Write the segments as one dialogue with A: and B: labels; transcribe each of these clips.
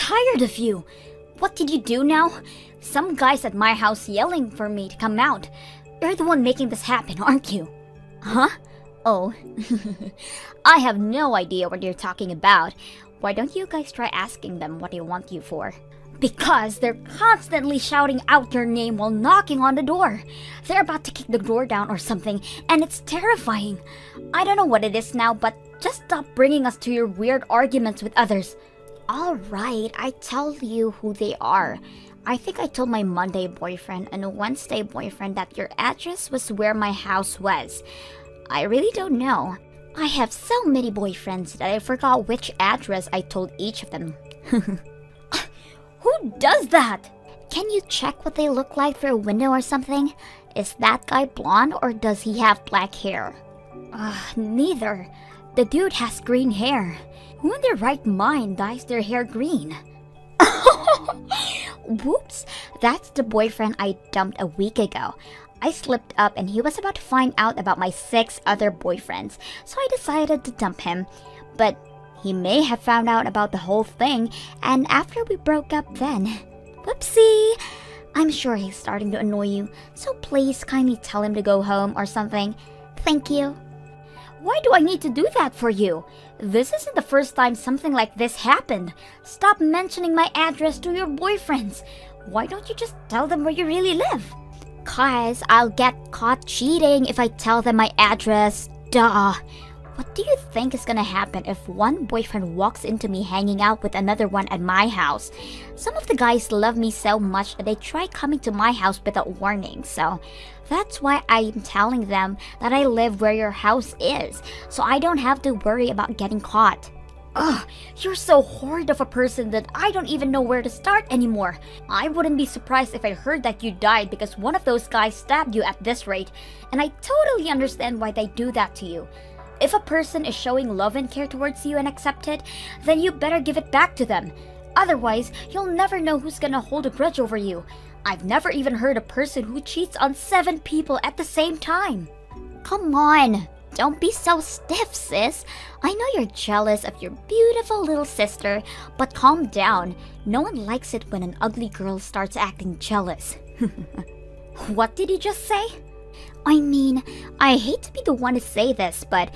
A: tired of you. What did you do now? Some guy's at my house yelling for me to come out. You're the one making this happen, aren't you? Huh? Oh. I have no idea what you're talking about. Why don't you guys try asking them what they want you for? Because they're constantly shouting out your name while knocking on the door. They're about to kick the door down or something, and it's terrifying. I don't know what it is now, but just stop bringing us to your weird arguments with others. Alright, I tell you who they are. I think I told my Monday boyfriend and a Wednesday boyfriend that your address was where my house was. I really don't know. I have so many boyfriends that I forgot which address I told each of them. Who does that? Can you check what they look like through a window or something? Is that guy blonde or does he have black hair? Neither. The dude has green hair. Who in their right mind dyes their hair green? Whoops, that's the boyfriend I dumped a week ago. I slipped up and he was about to find out about my 6 other boyfriends, so I decided to dump him. But he may have found out about the whole thing, and after we broke up then. Whoopsie! I'm sure he's starting to annoy you, so please kindly tell him to go home or something. Thank you. Why do I need to do that for you? This isn't the first time something like this happened. Stop mentioning my address to your boyfriends. Why don't you just tell them where you really live? 'Cause I'll get caught cheating if I tell them my address. Duh. What do you think is gonna happen if one boyfriend walks into me hanging out with another one at my house? Some of the guys love me so much that they try coming to my house without warning, so that's why I'm telling them that I live where your house is, so I don't have to worry about getting caught. Ugh, you're so horrid of a person that I don't even know where to start anymore. I wouldn't be surprised if I heard that you died because one of those guys stabbed you at this rate, and I totally understand why they do that to you. If a person is showing love and care towards you and accept it, then you better give it back to them. Otherwise, you'll never know who's gonna hold a grudge over you. I've never even heard a person who cheats on 7 people at the same time. Come on, don't be so stiff, sis. I know you're jealous of your beautiful little sister, but calm down. No one likes it when an ugly girl starts acting jealous. What did you just say? I mean, I hate to be the one to say this, but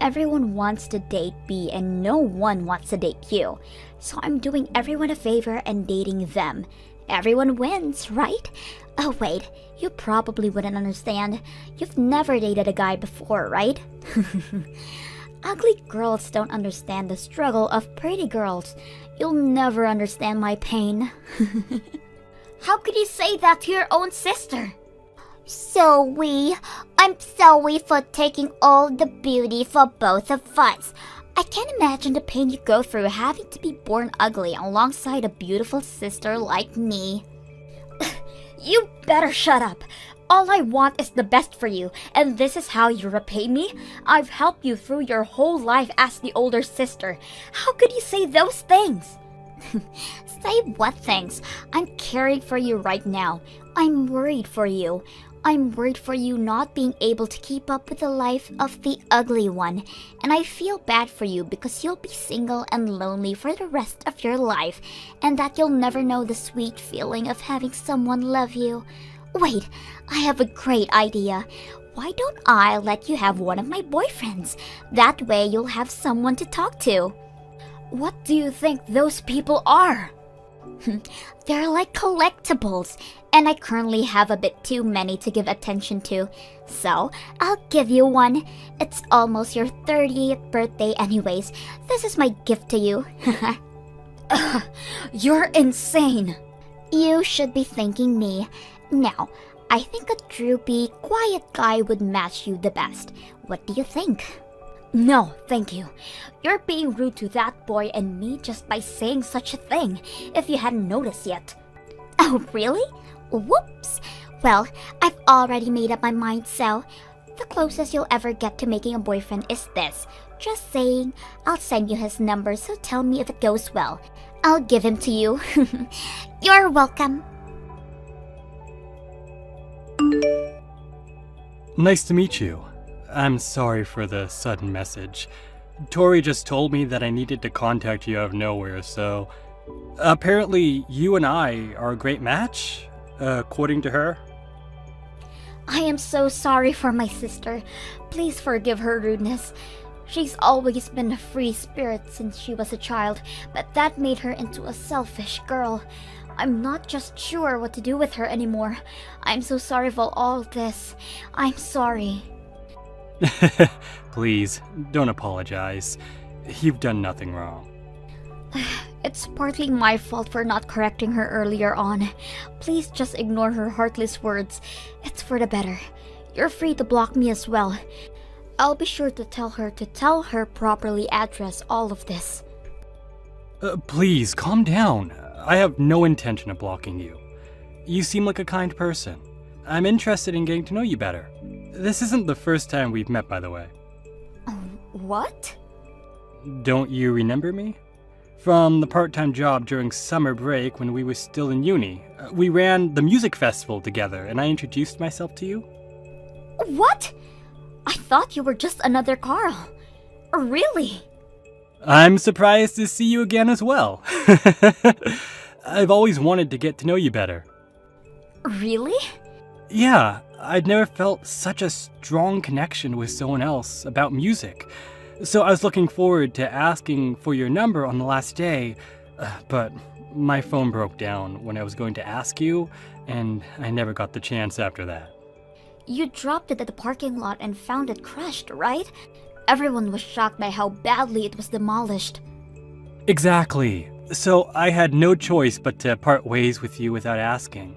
A: everyone wants to date B and no one wants to date you. So I'm doing everyone a favor and dating them. Everyone wins, right? Oh wait, you probably wouldn't understand. You've never dated a guy before, right? Ugly girls don't understand the struggle of pretty girls. You'll never understand my pain. How could you say that to your own sister? I'm sorry for taking all the beauty for both of us. I can't imagine the pain you go through having to be born ugly alongside a beautiful sister like me. You better shut up. All I want is the best for you, and this is how you repay me? I've helped you through your whole life as the older sister. How could you say those things? Say what things? I'm caring for you right now. I'm worried for you. I'm worried for you not being able to keep up with the life of the ugly one. And I feel bad for you because you'll be single and lonely for the rest of your life, and that you'll never know the sweet feeling of having someone love you. Wait, I have a great idea. Why don't I let you have one of my boyfriends? That way you'll have someone to talk to. What do you think those people are? They're like collectibles, and I currently have a bit too many to give attention to. So, I'll give you one. It's almost your 30th birthday anyways. This is my gift to you. You're insane. You should be thanking me. Now, I think a droopy, quiet guy would match you the best. What do you think? No, thank you. You're being rude to that boy and me just by saying such a thing, if you hadn't noticed yet. Oh, really? Whoops. Well, I've already made up my mind, so the closest you'll ever get to making a boyfriend is this. Just saying. I'll send you his number, so tell me if it goes well. I'll give him to you. You're welcome.
B: Nice to meet you. I'm sorry for the sudden message. Tori just told me that I needed to contact you out of nowhere, so Apparently, you and I are a great match, according to her.
A: I am so sorry for my sister. Please forgive her rudeness. She's always been a free spirit since she was a child, but that made her into a selfish girl. I'm not just sure what to do with her anymore. I'm so sorry for all this. I'm sorry.
B: Please, don't apologize. You've done nothing wrong.
A: It's partly my fault for not correcting her earlier on. Please just ignore her heartless words. It's for the better. You're free to block me as well. I'll be sure to tell her properly address all of this.
B: Please, calm down. I have no intention of blocking you. You seem like a kind person. I'm interested in getting to know you better. This isn't the first time we've met, by the way.
A: What?
B: Don't you remember me? From the part-time job during summer break when we were still in uni. We ran the music festival together, and I introduced myself to you.
A: What? I thought you were just another Carl. Really?
B: I'm surprised to see you again as well. I've always wanted to get to know you better.
A: Really?
B: Yeah, I'd never felt such a strong connection with someone else about music. So I was looking forward to asking for your number on the last day, but my phone broke down when I was going to ask you, and I never got the chance after that.
A: You dropped it at the parking lot and found it crushed, right? Everyone was shocked by how badly it was demolished.
B: Exactly. So I had no choice but to part ways with you without asking,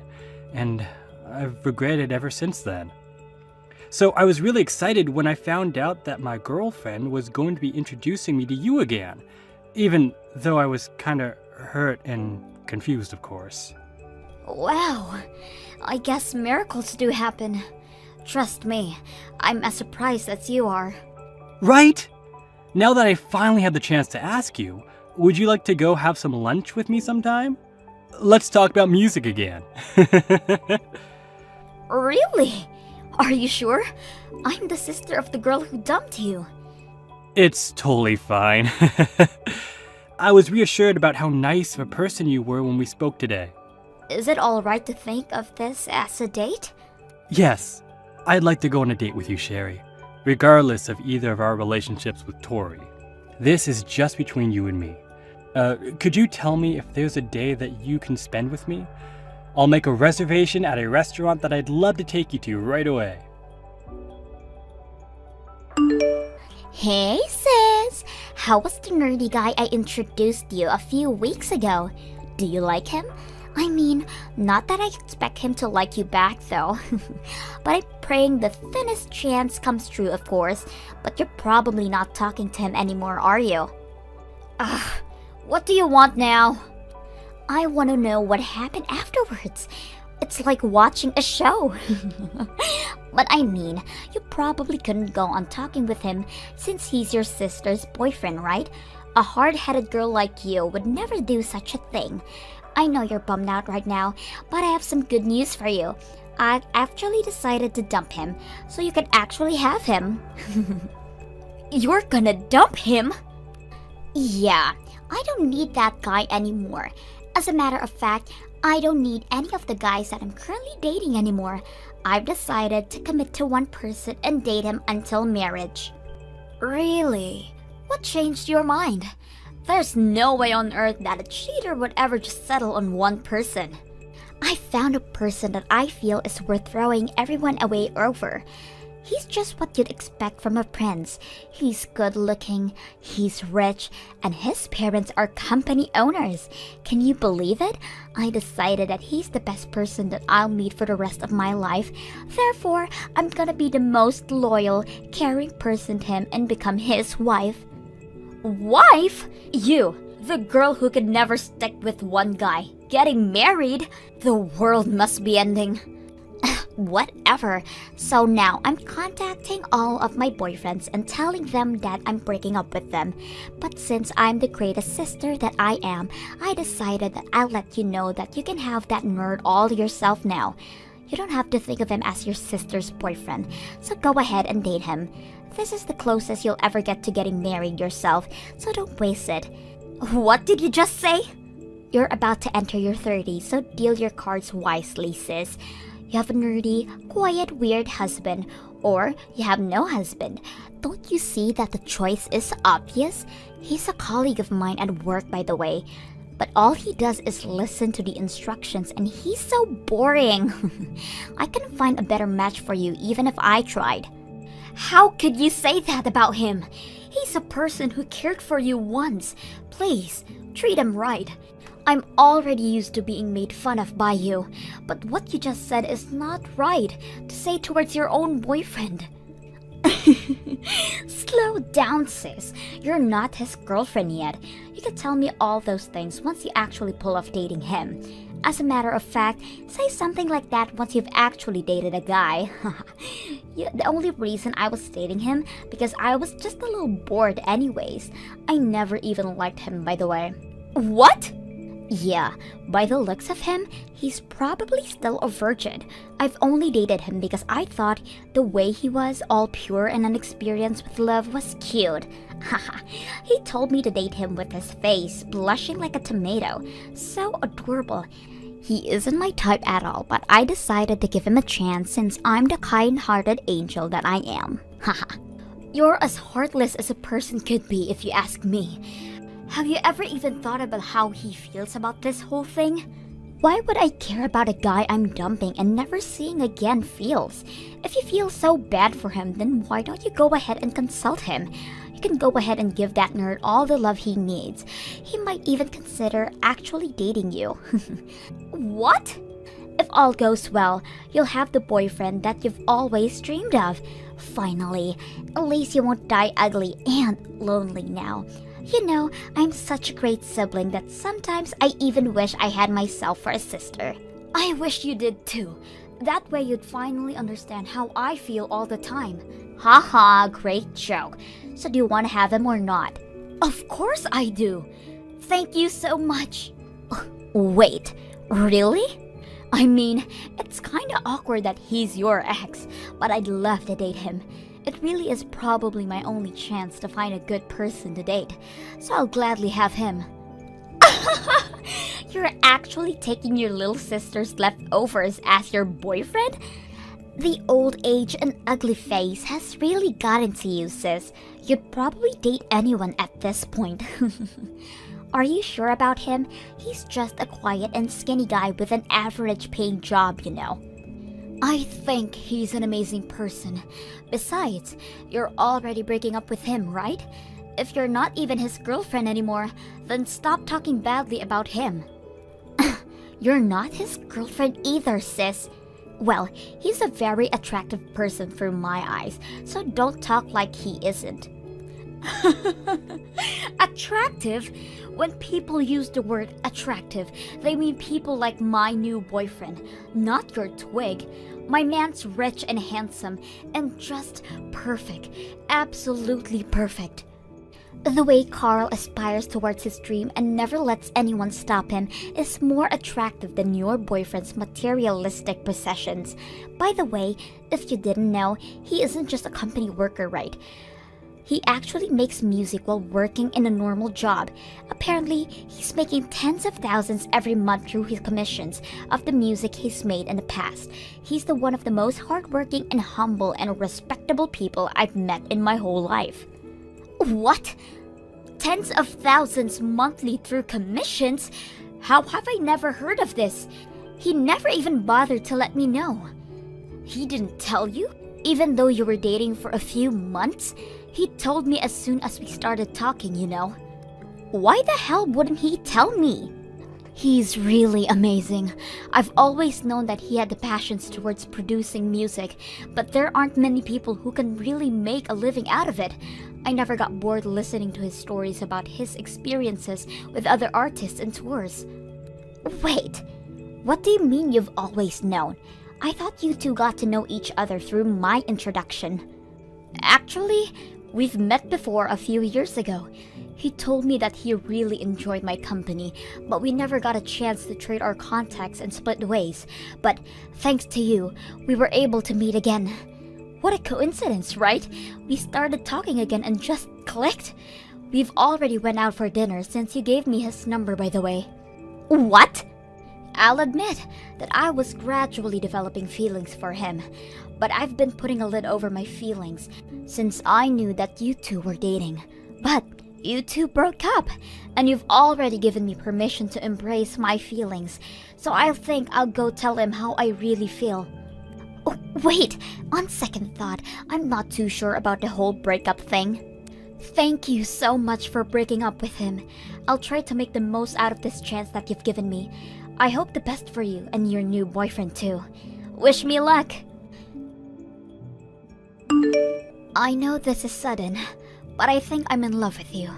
B: and I've regretted ever since then. So I was really excited when I found out that my girlfriend was going to be introducing me to you again, even though I was kinda hurt and confused, of course.
A: Wow, I guess miracles do happen. Trust me, I'm as surprised as you are.
B: Right? Now that I finally had the chance to ask you, would you like to go have some lunch with me sometime? Let's talk about music again.
A: Really? Are you sure? I'm the sister of the girl who dumped you.
B: It's totally fine. I was reassured about how nice of a person you were when we spoke today.
A: Is it alright to think of this as a date?
B: Yes, I'd like to go on a date with you, Sherry, regardless of either of our relationships with Tori. This is just between you and me. Could you tell me if there's a day that you can spend with me? I'll make a reservation at a restaurant that I'd love to take you to right away.
A: Hey sis! How was the nerdy guy I introduced you a few weeks ago? Do you like him? I mean, not that I expect him to like you back though. But I'm praying the thinnest chance comes true, of course. But you're probably not talking to him anymore, are you? Ugh, what do you want now? I want to know what happened afterwards. It's like watching a show. But I mean, you probably couldn't go on talking with him since he's your sister's boyfriend, right? A hard-headed girl like you would never do such a thing. I know you're bummed out right now, but I have some good news for you. I've actually decided to dump him, so you can actually have him. You're gonna dump him? Yeah, I don't need that guy anymore. As a matter of fact, I don't need any of the guys that I'm currently dating anymore. I've decided to commit to one person and date him until marriage. Really? What changed your mind? There's no way on earth that a cheater would ever just settle on one person. I found a person that I feel is worth throwing everyone away over. He's just what you'd expect from a prince. He's good looking, he's rich, and his parents are company owners. Can you believe it? I decided that he's the best person that I'll meet for the rest of my life. Therefore, I'm gonna be the most loyal, caring person to him and become his wife. Wife? You, the girl who could never stick with one guy, getting married? The world must be ending. Whatever. So now I'm contacting all of my boyfriends and telling them that I'm breaking up with them. But since I'm the greatest sister that I am, I decided that I'll let you know that you can have that nerd all yourself now. You don't have to think of him as your sister's boyfriend, so go ahead and date him. This is the closest you'll ever get to getting married yourself, so don't waste it. What did you just say? You're about to enter your 30s, so deal your cards wisely, sis. You have a nerdy, quiet, weird husband, or you have no husband. Don't you see that the choice is obvious? He's a colleague of mine at work, by the way. But all he does is listen to the instructions, and he's so boring. I couldn't find a better match for you even if I tried. How could you say that about him? He's a person who cared for you once. Please, treat him right. I'm already used to being made fun of by you, but what you just said is not right to say towards your own boyfriend. Slow down, sis. You're not his girlfriend yet. You can tell me all those things once you actually pull off dating him. As a matter of fact, say something like that once you've actually dated a guy. The only reason I was dating him because I was just a little bored anyways. I never even liked him, by the way. What? Yeah, by the looks of him, he's probably still a virgin. I've only dated him because I thought the way he was, all pure and unexperienced with love, was cute. Haha, he told me to date him with his face blushing like a tomato. So adorable. He isn't my type at all, but I decided to give him a chance since I'm the kind-hearted angel that I am. Haha. You're as heartless as a person could be if you ask me. Have you ever even thought about how he feels about this whole thing? Why would I care about a guy I'm dumping and never seeing again feels? If you feel so bad for him, then why don't you go ahead and consult him? You can go ahead and give that nerd all the love he needs. He might even consider actually dating you. What? If all goes well, you'll have the boyfriend that you've always dreamed of. Finally, at least you won't die ugly and lonely now. You know, I'm such a great sibling that sometimes I even wish I had myself for a sister. I wish you did too. That way you'd finally understand how I feel all the time. Haha, great joke. So do you want to have him or not? Of course I do. Thank you so much. Wait, really? I mean, it's kinda awkward that he's your ex, but I'd love to date him. It really is probably my only chance to find a good person to date, so I'll gladly have him. You're actually taking your little sister's leftovers as your boyfriend? The old age and ugly face has really gotten to you, sis. You'd probably date anyone at this point. Are you sure about him? He's just a quiet and skinny guy with an average paying job, you know. I think he's an amazing person. Besides, you're already breaking up with him, right? If you're not even his girlfriend anymore, then stop talking badly about him. You're not his girlfriend either, sis. Well, he's a very attractive person through my eyes, so don't talk like he isn't. Attractive? When people use the word attractive, they mean people like my new boyfriend, not your twig. My man's rich and handsome, and just perfect. Absolutely perfect. The way Carl aspires towards his dream and never lets anyone stop him is more attractive than your boyfriend's materialistic possessions. By the way, if you didn't know, he isn't just a company worker, right? He actually makes music while working in a normal job. Apparently, he's making tens of thousands every month through his commissions of the music he's made in the past. He's one of the most hardworking and humble and respectable people I've met in my whole life. What? Tens of thousands monthly through commissions? How have I never heard of this? He never even bothered to let me know. He didn't tell you? Even though you were dating for a few months? He told me as soon as we started talking, you know. Why the hell wouldn't he tell me? He's really amazing. I've always known that he had the passions towards producing music, but there aren't many people who can really make a living out of it. I never got bored listening to his stories about his experiences with other artists and tours. Wait, what do you mean you've always known? I thought you two got to know each other through my introduction. Actually, we've met before a few years ago. He told me that he really enjoyed my company, but we never got a chance to trade our contacts and split ways. But thanks to you, we were able to meet again. What a coincidence, right? We started talking again and just clicked. We've already went out for dinner since you gave me his number, by the way. What? I'll admit that I was gradually developing feelings for him, but I've been putting a lid over my feelings since I knew that you two were dating. But you two broke up, and you've already given me permission to embrace my feelings, so I think I'll go tell him how I really feel. Oh, wait, on second thought, I'm not too sure about the whole breakup thing. Thank you so much for breaking up with him. I'll try to make the most out of this chance that you've given me. I hope the best for you and your new boyfriend too. Wish me luck. I know this is sudden, but I think I'm in love with you.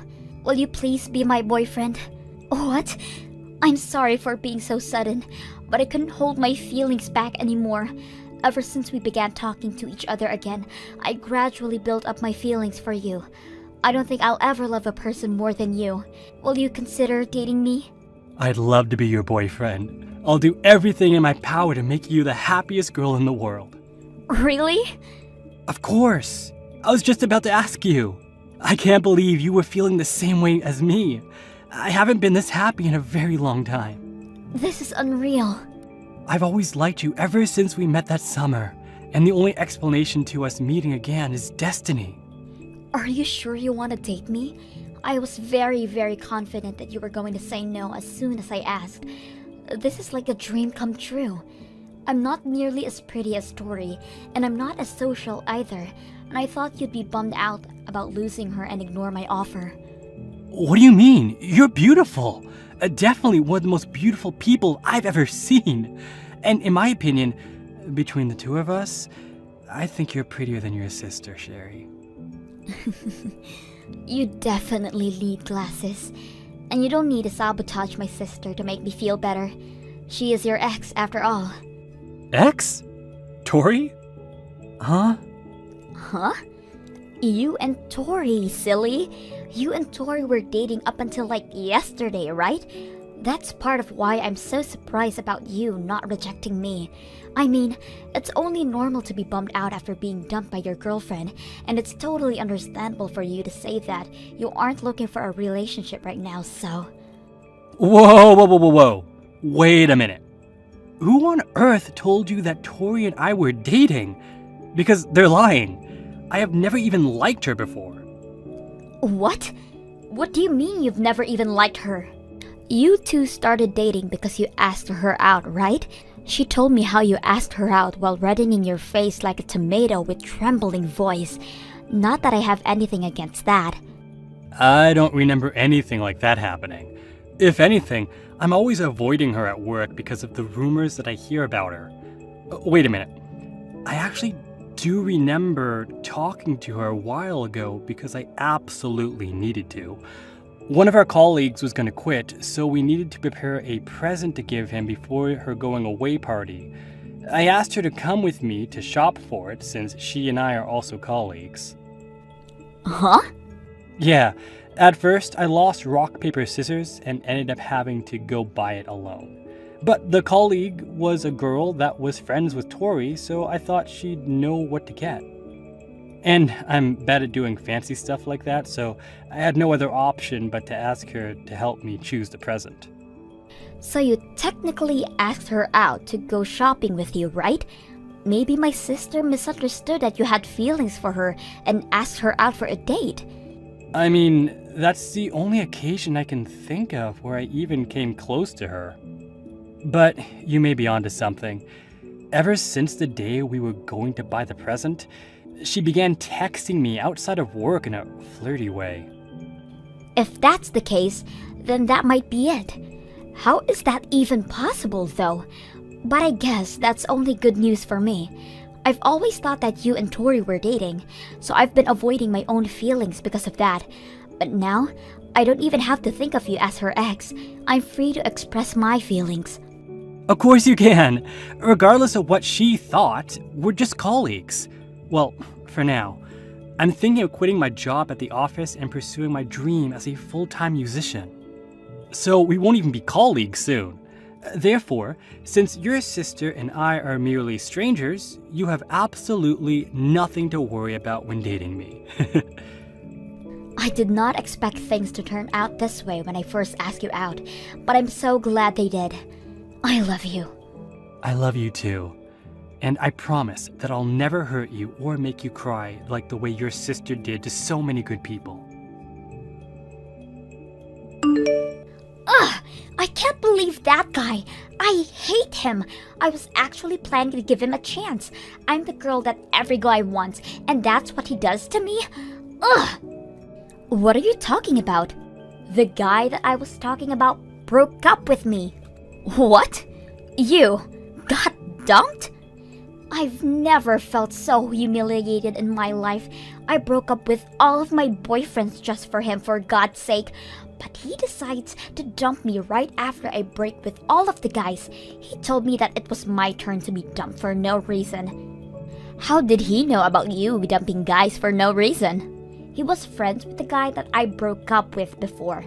A: Will you please be my boyfriend? What? I'm sorry for being so sudden, but I couldn't hold my feelings back anymore. Ever since we began talking to each other again, I gradually built up my feelings for you. I don't think I'll ever love a person more than you. Will you consider dating me?
B: I'd love to be your boyfriend. I'll do everything in my power to make you the happiest girl in the world.
A: Really?
B: Of course. I was just about to ask you. I can't believe you were feeling the same way as me. I haven't been this happy in a very long time.
A: This is unreal.
B: I've always liked you ever since we met that summer, and the only explanation to us meeting again is destiny.
A: Are you sure you want to date me? I was very, very confident that you were going to say no as soon as I asked. This is like a dream come true. I'm not nearly as pretty as Tori, and I'm not as social either, and I thought you'd be bummed out about losing her and ignore my offer.
B: What do you mean? You're beautiful. Definitely one of the most beautiful people I've ever seen. And in my opinion, between the two of us, I think you're prettier than your sister, Sherry.
A: You definitely need glasses. And you don't need to sabotage my sister to make me feel better. She is your ex after all.
B: Ex? Tori? Huh?
A: Huh? You and Tori, silly. You and Tori were dating up until like yesterday, right? That's part of why I'm so surprised about you not rejecting me. I mean, it's only normal to be bummed out after being dumped by your girlfriend, and it's totally understandable for you to say that you aren't looking for a relationship right now, so...
B: Whoa. Wait a minute. Who on earth told you that Tori and I were dating? Because they're lying. I have never even liked her before.
A: What? What do you mean you've never even liked her? You two started dating because you asked her out, right? She told me how you asked her out while reddening your face like a tomato with trembling voice. Not that I have anything against that.
B: I don't remember anything like that happening. If anything, I'm always avoiding her at work because of the rumors that I hear about her. Wait a minute. I actually do remember talking to her a while ago because I absolutely needed to. One of our colleagues was going to quit, so we needed to prepare a present to give him before her going away party. I asked her to come with me to shop for it since she and I are also colleagues.
A: Huh?
B: Yeah, at first I lost rock, paper, scissors and ended up having to go buy it alone. But the colleague was a girl that was friends with Tori, so I thought she'd know what to get. And I'm bad at doing fancy stuff like that, so I had no other option but to ask her to help me choose the present.
A: So you technically asked her out to go shopping with you, right? Maybe my sister misunderstood that you had feelings for her and asked her out for a date.
B: I mean, that's the only occasion I can think of where I even came close to her. But you may be onto something. Ever since the day we were going to buy the present, she began texting me outside of work in a flirty way.
A: If that's the case, then that might be it. How is that even possible, though? But I guess that's only good news for me. I've always thought that you and Tori were dating, so I've been avoiding my own feelings because of that. But now, I don't even have to think of you as her ex. I'm free to express my feelings.
B: Of course you can. Regardless of what she thought, we're just colleagues. Well, for now. I'm thinking of quitting my job at the office and pursuing my dream as a full-time musician. So we won't even be colleagues soon. Therefore, since your sister and I are merely strangers, you have absolutely nothing to worry about when dating me.
A: I did not expect things to turn out this way when I first asked you out, but I'm so glad they did. I love you.
B: I love you too. And I promise that I'll never hurt you or make you cry like the way your sister did to so many good people.
A: Ugh! I can't believe that guy. I hate him. I was actually planning to give him a chance. I'm the girl that every guy wants, and that's what he does to me? Ugh! What are you talking about? The guy that I was talking about broke up with me. What? You got dumped? I've never felt so humiliated in my life. I broke up with all of my boyfriends just for him, for God's sake. But he decides to dump me right after I break with all of the guys. He told me that it was my turn to be dumped for no reason. How did he know about you dumping guys for no reason? He was friends with the guy that I broke up with before.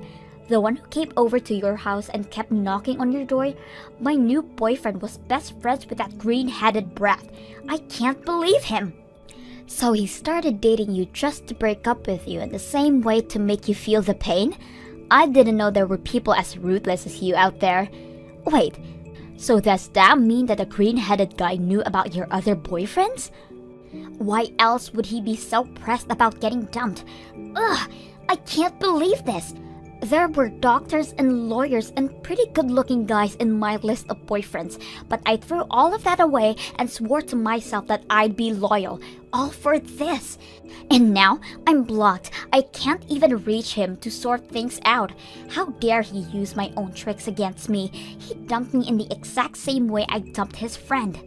A: The one who came over to your house and kept knocking on your door. My new boyfriend was best friends with that green-headed brat. I can't believe him. So he started dating you just to break up with you in the same way to make you feel the pain? I didn't know there were people as ruthless as you out there. Wait, so does that mean that the green-headed guy knew about your other boyfriends? Why else would he be so pressed about getting dumped? Ugh, I can't believe this. There were doctors and lawyers and pretty good-looking guys in my list of boyfriends, but I threw all of that away and swore to myself that I'd be loyal, all for this. And now I'm blocked. I can't even reach him to sort things out. How dare he use my own tricks against me? He dumped me in the exact same way I dumped his friend.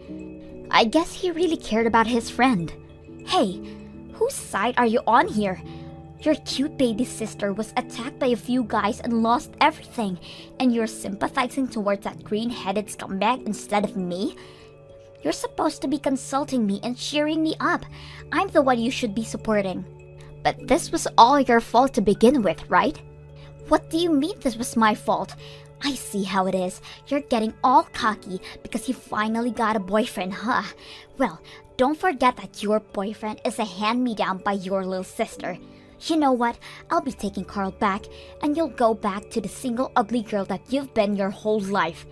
A: I guess he really cared about his friend. Hey, whose side are you on here? Your cute baby sister was attacked by a few guys and lost everything, and you're sympathizing towards that green-headed scumbag instead of me? You're supposed to be consulting me and cheering me up. I'm the one you should be supporting. But this was all your fault to begin with, right? What do you mean this was my fault? I see how it is. You're getting all cocky because you finally got a boyfriend, huh? Well, don't forget that your boyfriend is a hand-me-down by your little sister. You know what? I'll be taking Carl back, and you'll go back to the single ugly girl that you've been your whole life.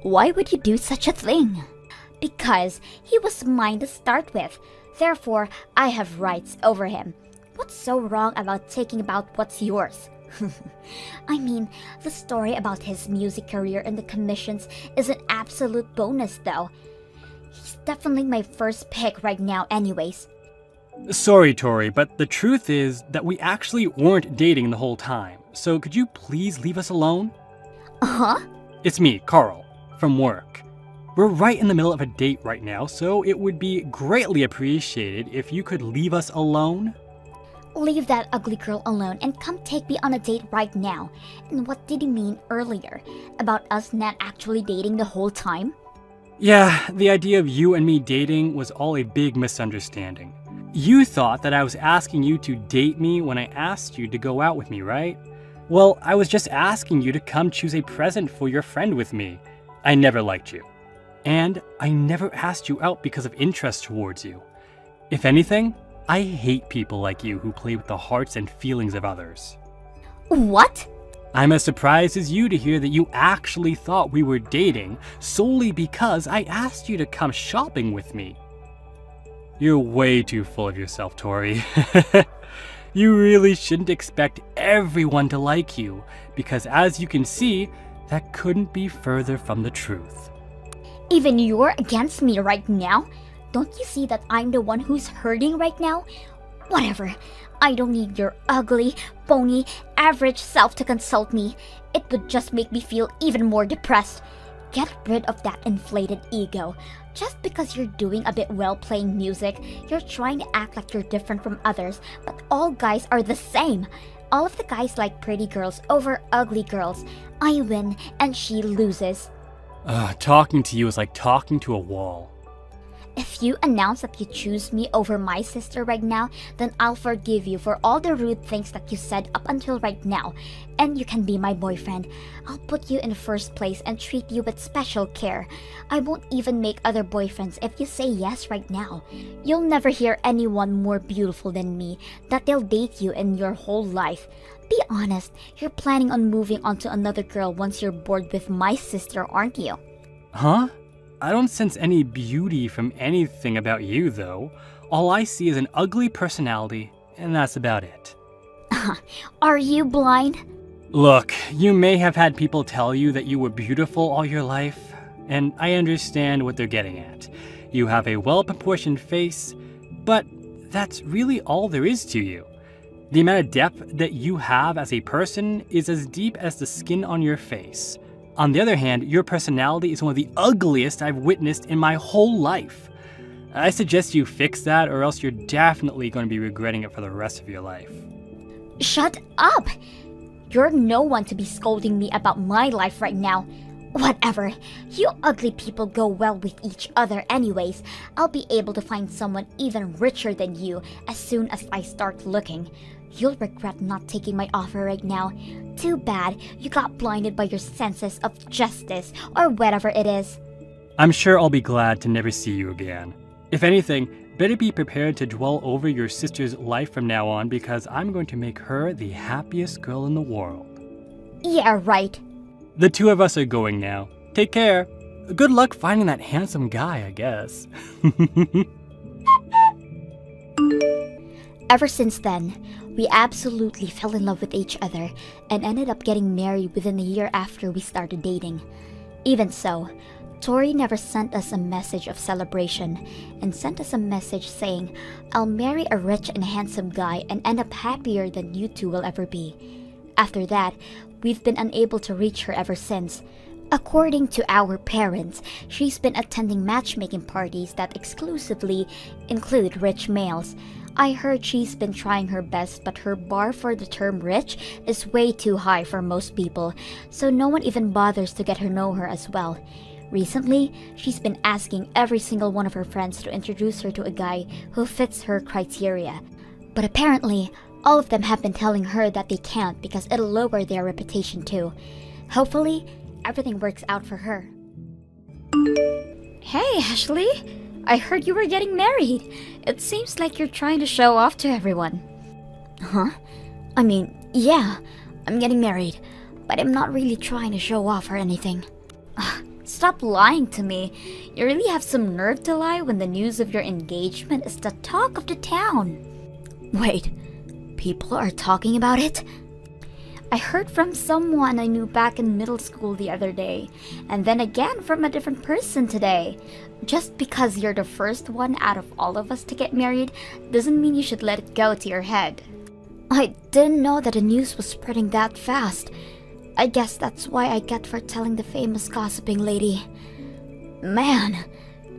A: Why would you do such a thing? Because he was mine to start with. Therefore, I have rights over him. What's so wrong about taking about what's yours? I mean, the story about his music career and the commissions is an absolute bonus though. He's definitely my first pick right now anyways.
B: Sorry, Tori, but the truth is that we actually weren't dating the whole time. So could you please leave us alone?
A: Huh?
B: It's me, Carl, from work. We're right in the middle of a date right now, so it would be greatly appreciated if you could leave us alone.
A: Leave that ugly girl alone and come take me on a date right now. And what did he mean earlier? About us not actually dating the whole time?
B: Yeah, the idea of you and me dating was all a big misunderstanding. You thought that I was asking you to date me when I asked you to go out with me, right? Well, I was just asking you to come choose a present for your friend with me. I never liked you. And I never asked you out because of interest towards you. If anything, I hate people like you who play with the hearts and feelings of others.
A: What?
B: I'm as surprised as you to hear that you actually thought we were dating solely because I asked you to come shopping with me. You're way too full of yourself, Tori. You really shouldn't expect everyone to like you, because as you can see, that couldn't be further from the truth.
A: Even you're against me right now? Don't you see that I'm the one who's hurting right now? Whatever. I don't need your ugly, phony, average self to consult me. It would just make me feel even more depressed. Get rid of that inflated ego. Just because you're doing a bit well playing music, you're trying to act like you're different from others, but all guys are the same. All of the guys like pretty girls over ugly girls. I win and she loses.
B: Talking to you is like talking to a wall.
A: If you announce that you choose me over my sister right now, then I'll forgive you for all the rude things that you said up until right now, and you can be my boyfriend. I'll put you in first place and treat you with special care. I won't even make other boyfriends if you say yes right now. You'll never hear anyone more beautiful than me that they'll date you in your whole life. Be honest, you're planning on moving on to another girl once you're bored with my sister, aren't you?
B: Huh? I don't sense any beauty from anything about you, though. All I see is an ugly personality, and that's about it.
A: Are you blind?
B: Look, you may have had people tell you that you were beautiful all your life, and I understand what they're getting at. You have a well-proportioned face, but that's really all there is to you. The amount of depth that you have as a person is as deep as the skin on your face. On the other hand, your personality is one of the ugliest I've witnessed in my whole life. I suggest you fix that, or else you're definitely going to be regretting it for the rest of your life.
A: Shut up! You're no one to be scolding me about my life right now. Whatever. You ugly people go well with each other anyways. I'll be able to find someone even richer than you as soon as I start looking. You'll regret not taking my offer right now. Too bad you got blinded by your senses of justice or whatever it is.
B: I'm sure I'll be glad to never see you again. If anything, better be prepared to dwell over your sister's life from now on, because I'm going to make her the happiest girl in the world.
A: Yeah, right.
B: The two of us are going now. Take care. Good luck finding that handsome guy, I guess.
A: Ever since then, we absolutely fell in love with each other and ended up getting married within a year after we started dating. Even so, Tori never sent us a message of celebration and sent us a message saying, "I'll marry a rich and handsome guy and end up happier than you two will ever be." After that, we've been unable to reach her ever since. According to our parents, she's been attending matchmaking parties that exclusively include rich males. I heard she's been trying her best, but her bar for the term rich is way too high for most people, so no one even bothers to get her know her as well. Recently, she's been asking every single one of her friends to introduce her to a guy who fits her criteria. But apparently, all of them have been telling her that they can't because it'll lower their reputation too. Hopefully, everything works out for her. Hey, Ashley! I heard you were getting married. It seems like you're trying to show off to everyone. Huh? I mean, yeah, I'm getting married, but I'm not really trying to show off or anything. Stop lying to me. You really have some nerve to lie when the news of your engagement is the talk of the town. Wait, people are talking about it? I heard from someone I knew back in middle school the other day, and then again from a different person today. Just because you're the first one out of all of us to get married doesn't mean you should let it go to your head. I didn't know that the news was spreading that fast. I guess that's why I get for telling the famous gossiping lady. Man,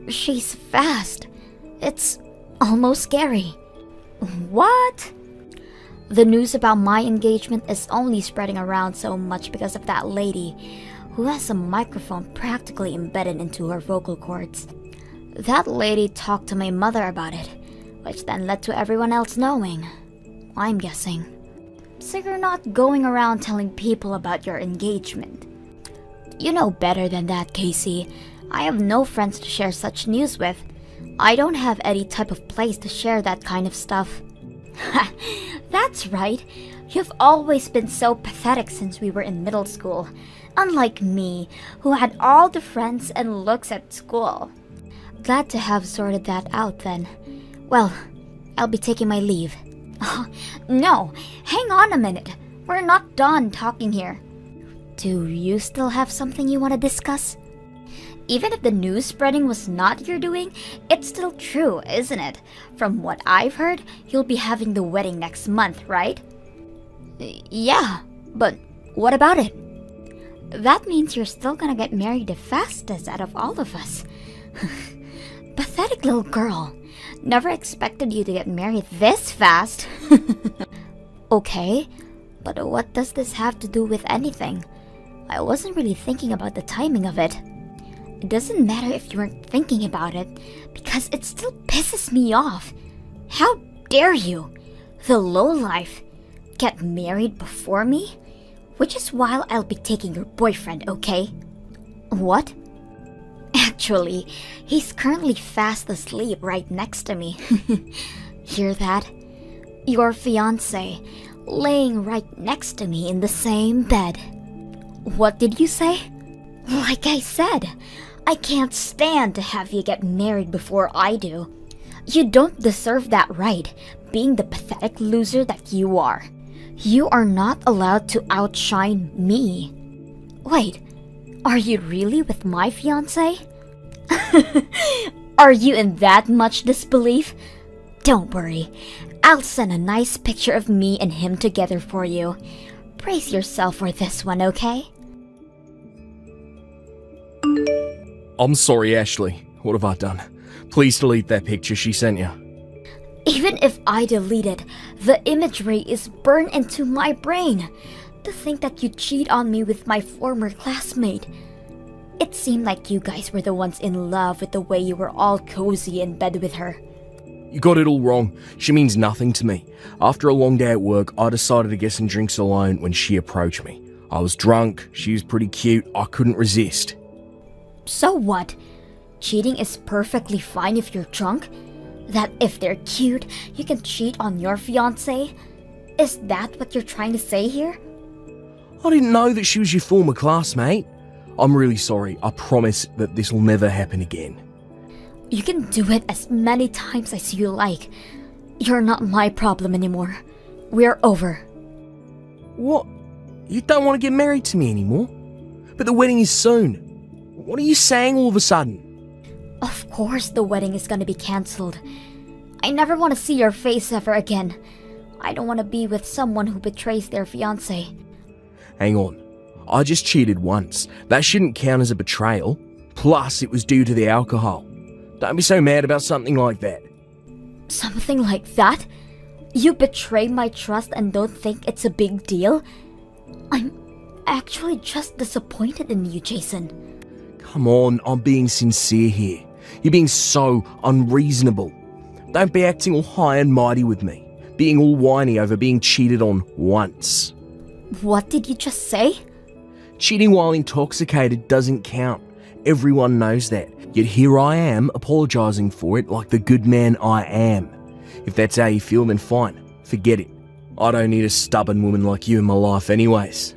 A: she's fast. It's almost scary. What? The news about my engagement is only spreading around so much because of that lady, who has a microphone practically embedded into her vocal cords. That lady talked to my mother about it, which then led to everyone else knowing. I'm guessing. So you're not going around telling people about your engagement. You know better than that, Casey. I have no friends to share such news with. I don't have any type of place to share that kind of stuff. That's right. You've always been so pathetic since we were in middle school. Unlike me, who had all the friends and looks at school. Glad to have sorted that out then. Well, I'll be taking my leave. No, hang on a minute. We're not done talking here. Do you still have something you want to discuss? Even if the news spreading was not your doing, it's still true, isn't it? From what I've heard, you'll be having the wedding next month, right? Yeah, but what about it? That means you're still gonna get married the fastest out of all of us. Pathetic little girl. Never expected you to get married this fast. Okay, but what does this have to do with anything? I wasn't really thinking about the timing of it. It doesn't matter if you weren't thinking about it, because it still pisses me off. How dare you, the lowlife, get married before me? Which is why I'll be taking your boyfriend, okay? What? Actually, he's currently fast asleep right next to me. Hear that? Your fiancé, laying right next to me in the same bed. What did you say? Like I said, I can't stand to have you get married before I do. You don't deserve that right, being the pathetic loser that you are. You are not allowed to outshine me. Wait, are you really with my fiancé? Are you in that much disbelief? Don't worry, I'll send a nice picture of me and him together for you. Brace yourself for this one, okay?
C: I'm sorry, Ashley. What have I done? Please delete that picture she sent you.
A: Even if I delete it, the imagery is burned into my brain. To think that you cheat on me with my former classmate. It seemed like you guys were the ones in love with the way you were all cozy in bed with her.
C: You got it all wrong. She means nothing to me. After a long day at work, I decided to get some drinks alone when she approached me. I was drunk, she was pretty cute, I couldn't resist.
A: So what? Cheating is perfectly fine if you're drunk? That if they're cute, you can cheat on your fiancé? Is that what you're trying to say here?
C: I didn't know that she was your former classmate. I'm really sorry. I promise that this will never happen again.
A: You can do it as many times as you like. You're not my problem anymore. We're over.
C: What? You don't want to get married to me anymore? But the wedding is soon. What are you saying all of a sudden?
A: Of course the wedding is gonna be cancelled. I never want to see your face ever again. I don't want to be with someone who betrays their fiancé.
C: Hang on. I just cheated once. That shouldn't count as a betrayal. Plus, it was due to the alcohol. Don't be so mad about something like that.
A: Something like that? You betray my trust and don't think it's a big deal? I'm actually just disappointed in you, Jason.
C: Come on, I'm being sincere here. You're being so unreasonable. Don't be acting all high and mighty with me, being all whiny over being cheated on once.
A: What did you just say?
C: Cheating while intoxicated doesn't count. Everyone knows that. Yet here I am, apologising for it like the good man I am. If that's how you feel, then fine. Forget it. I don't need a stubborn woman like you in my life anyways.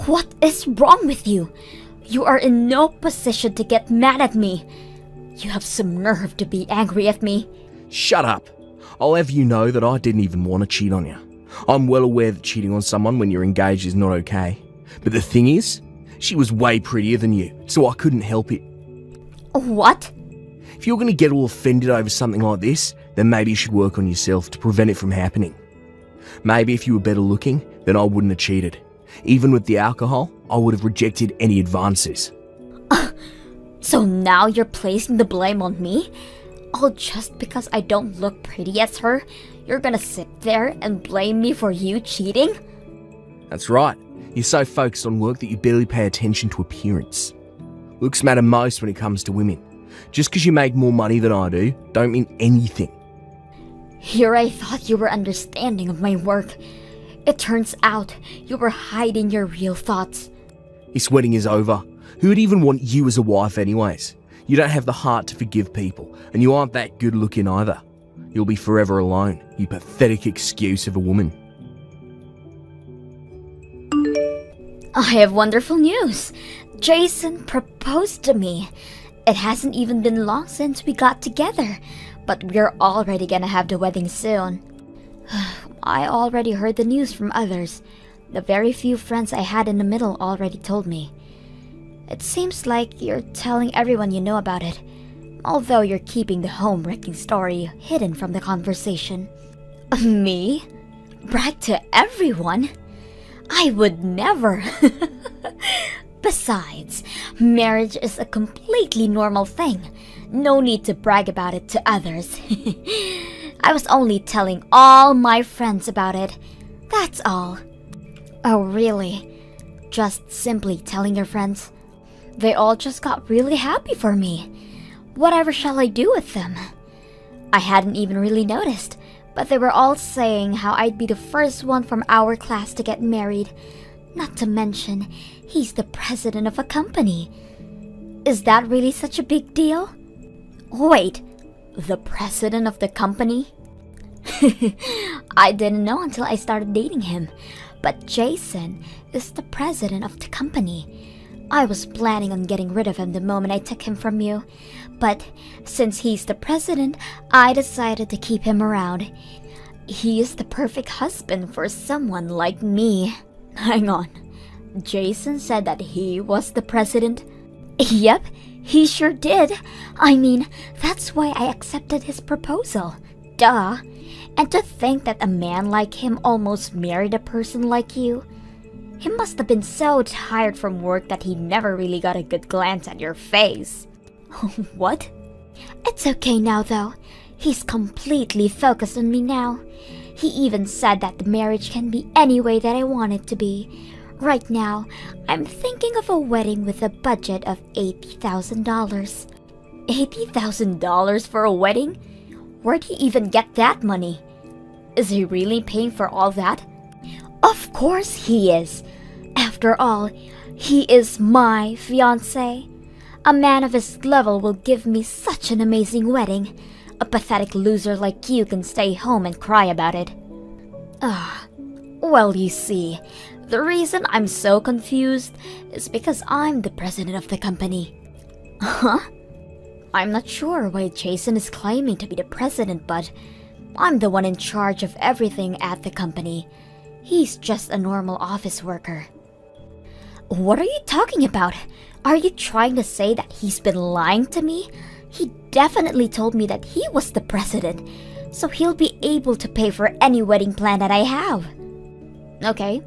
A: What is wrong with you? You are in no position to get mad at me. You have some nerve to be angry at me.
C: Shut up. I'll have you know that I didn't even want to cheat on you. I'm well aware that cheating on someone when you're engaged is not okay. But the thing is, she was way prettier than you, so I couldn't help it.
A: What?
C: If you're going to get all offended over something like this, then maybe you should work on yourself to prevent it from happening. Maybe if you were better looking, then I wouldn't have cheated. Even with the alcohol, I would have rejected any advances.
A: So now you're placing the blame on me? All just because I don't look pretty as her? You're gonna sit there and blame me for you cheating?
C: That's right. You're so focused on work that you barely pay attention to appearance. Looks matter most when it comes to women. Just because you make more money than I do, don't mean anything.
A: Here I thought you were understanding of my work. It turns out you were hiding your real thoughts.
C: This wedding is over. Who would even want you as a wife anyways? You don't have the heart to forgive people, and you aren't that good looking either. You'll be forever alone, you pathetic excuse of a woman.
A: I have wonderful news. Jason proposed to me. It hasn't even been long since we got together, but we're already gonna have the wedding soon. I already heard the news from others. The very few friends I had in the middle already told me. It seems like you're telling everyone you know about it, although you're keeping the home-wrecking story hidden from the conversation. Me? Brag to everyone? I would never. Besides, marriage is a completely normal thing. No need to brag about it to others. I was only telling all my friends about it. That's all. Oh, really? Just simply telling your friends? They all just got really happy for me. Whatever shall I do with them? I hadn't even really noticed, but they were all saying how I'd be the first one from our class to get married. Not to mention, he's the president of a company. Is that really such a big deal? Wait, the president of the company? I didn't know until I started dating him, but Jason is the president of the company. I was planning on getting rid of him the moment I took him from you, but since he's the president, I decided to keep him around. He is the perfect husband for someone like me. Hang on, Jason said that he was the president? Yep, he sure did. I mean, that's why I accepted his proposal. Duh. And to think that a man like him almost married a person like you. He must have been so tired from work that he never really got a good glance at your face. What? It's okay now though. He's completely focused on me now. He even said that the marriage can be any way that I want it to be. Right now, I'm thinking of a wedding with a budget of $80,000. $80,000 for a wedding? Where'd he even get that money? Is he really paying for all that? Of course he is. After all, he is my fiancé. A man of his level will give me such an amazing wedding. A pathetic loser like you can stay home and cry about it. Well, you see, the reason I'm so confused is because I'm the president of the company. Huh? I'm not sure why Jason is claiming to be the president, but I'm the one in charge of everything at the company. He's just a normal office worker. What are you talking about? Are you trying to say that he's been lying to me? He definitely told me that he was the president, so he'll be able to pay for any wedding plan that I have. Okay,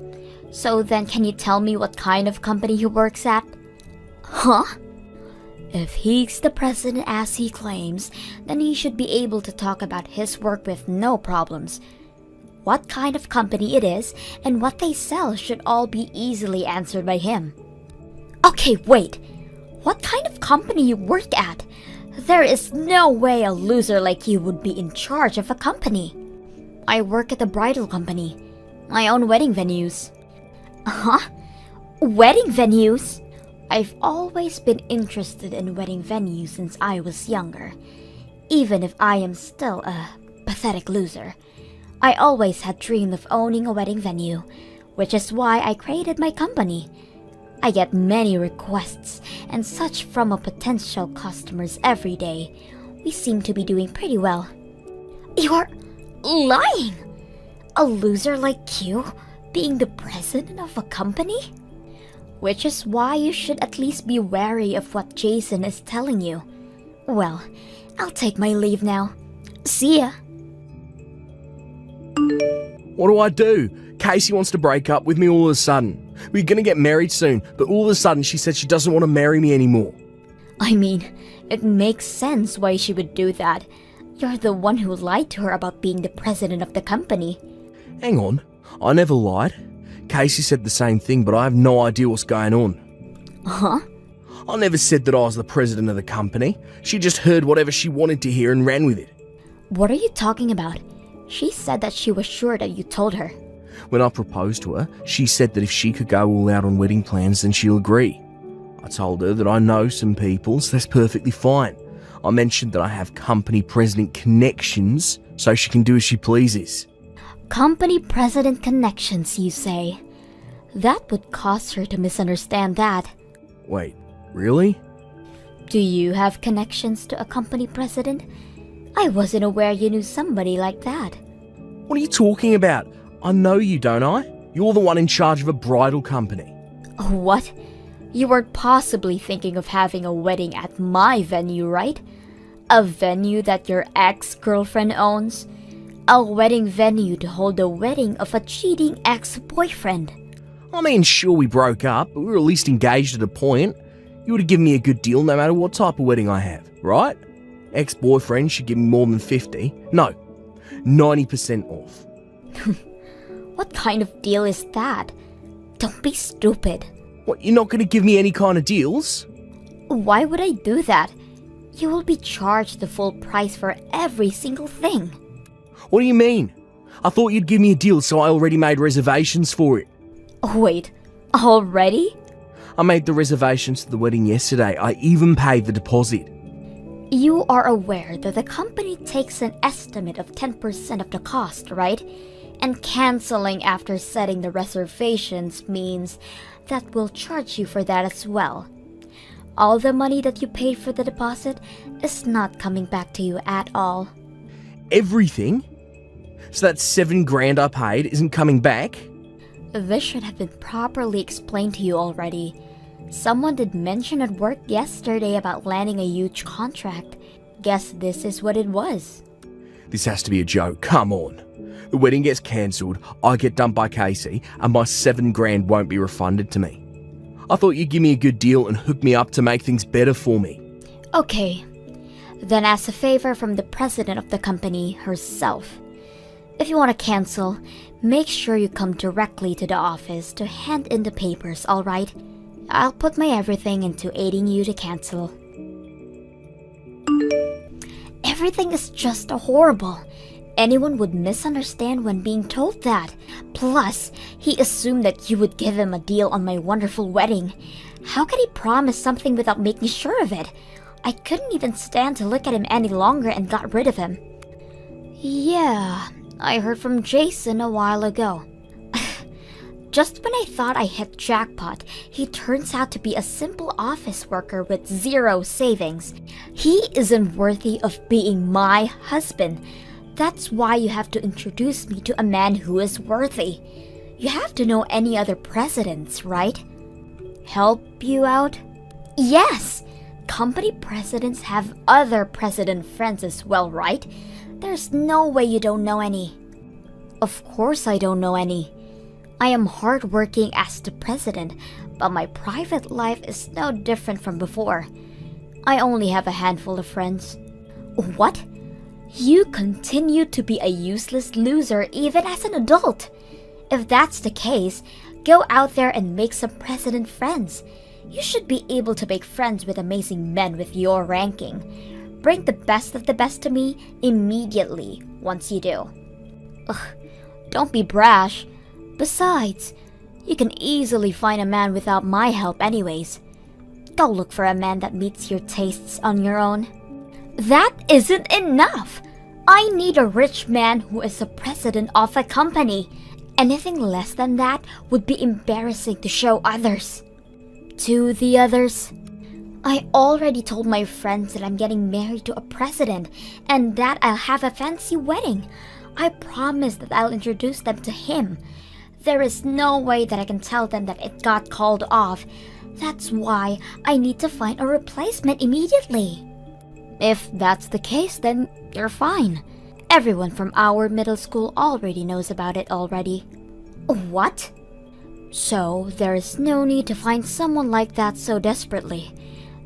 A: so then can you tell me what kind of company he works at? Huh? If he's the president as he claims, then he should be able to talk about his work with no problems. What kind of company it is and what they sell should all be easily answered by him. Okay, wait. What kind of company you work at? There is no way a loser like you would be in charge of a company. I work at a bridal company. I own wedding venues. Huh? Wedding venues? I've always been interested in wedding venues since I was younger. Even if I am still a pathetic loser, I always had dreamed of owning a wedding venue, which is why I created my company. I get many requests and such from a potential customers every day. We seem to be doing pretty well. You're lying! A loser like you being the president of a company? Which is why you should at least be wary of what Jason is telling you. Well, I'll take my leave now. See ya!
C: What do? Casey wants to break up with me all of a sudden. We're gonna get married soon, but all of a sudden she said she doesn't want to marry me anymore.
A: I mean, it makes sense why she would do that. You're the one who lied to her about being the president of the company.
C: Hang on, I never lied. Casey said the same thing, but I have no idea what's going on.
A: Huh?
C: I never said that I was the president of the company. She just heard whatever she wanted to hear and ran with it.
A: What are you talking about? She said that she was sure that you told her.
C: When I proposed to her, she said that if she could go all out on wedding plans, then she'll agree. I told her that I know some people, so that's perfectly fine. I mentioned that I have company president connections, so she can do as she pleases.
A: Company president connections, you say? That would cause her to misunderstand that.
C: Wait, really?
A: Do you have connections to a company president? I wasn't aware you knew somebody like that.
C: What are you talking about? I know you, don't I? You're the one in charge of a bridal company.
A: What? You weren't possibly thinking of having a wedding at my venue, right? A venue that your ex-girlfriend owns? A wedding venue to hold the wedding of a cheating ex-boyfriend.
C: I mean, sure, we broke up, but we were at least engaged at a point. You would have given me a good deal no matter what type of wedding I have, right? Ex-boyfriend should give me more than 50. No, 90% off.
A: What kind of deal is that? Don't be stupid.
C: What, you're not going to give me any kind of deals?
A: Why would I do that? You will be charged the full price for every single thing.
C: What do you mean? I thought you'd give me a deal, so I already made reservations for it.
A: Wait, already?
C: I made the reservations for the wedding yesterday. I even paid the deposit.
A: You are aware that the company takes an estimate of 10% of the cost, right? And canceling after setting the reservations means that we'll charge you for that as well. All the money that you paid for the deposit is not coming back to you at all.
C: Everything? So that $7,000 I paid isn't coming back?
A: This should have been properly explained to you already. Someone did mention at work yesterday about landing a huge contract. Guess this is what it was.
C: This has to be a joke, come on. The wedding gets cancelled, I get dumped by Casey, and my $7,000 won't be refunded to me. I thought you'd give me a good deal and hook me up to make things better for me.
A: Okay, then as a favor from the president of the company herself, if you want to cancel, make sure you come directly to the office to hand in the papers, alright? I'll put my everything into aiding you to cancel. Everything is just horrible. Anyone would misunderstand when being told that. Plus, he assumed that you would give him a deal on my wonderful wedding. How could he promise something without making sure of it? I couldn't even stand to look at him any longer and got rid of him. Yeah, I heard from Jason a while ago. Just when I thought I hit jackpot, he turns out to be a simple office worker with zero savings. He isn't worthy of being my husband. That's why you have to introduce me to a man who is worthy. You have to know any other presidents, right? Help you out? Yes! Company presidents have other president friends as well, right? There's no way you don't know any. Of course I don't know any. I am hardworking as the president, but my private life is no different from before. I only have a handful of friends. What? You continue to be a useless loser even as an adult. If that's the case, go out there and make some president friends. You should be able to make friends with amazing men with your ranking. Bring the best of the best to me immediately once you do. Ugh, don't be brash. Besides, you can easily find a man without my help anyways. Go look for a man that meets your tastes on your own. That isn't enough! I need a rich man who is the president of a company. Anything less than that would be embarrassing to show others. To the others? I already told my friends that I'm getting married to a president and that I'll have a fancy wedding. I promised that I'll introduce them to him. There is no way that I can tell them that it got called off. That's why I need to find a replacement immediately. If that's the case, then you're fine. Everyone from our middle school already knows about it already. What? So, there is no need to find someone like that so desperately.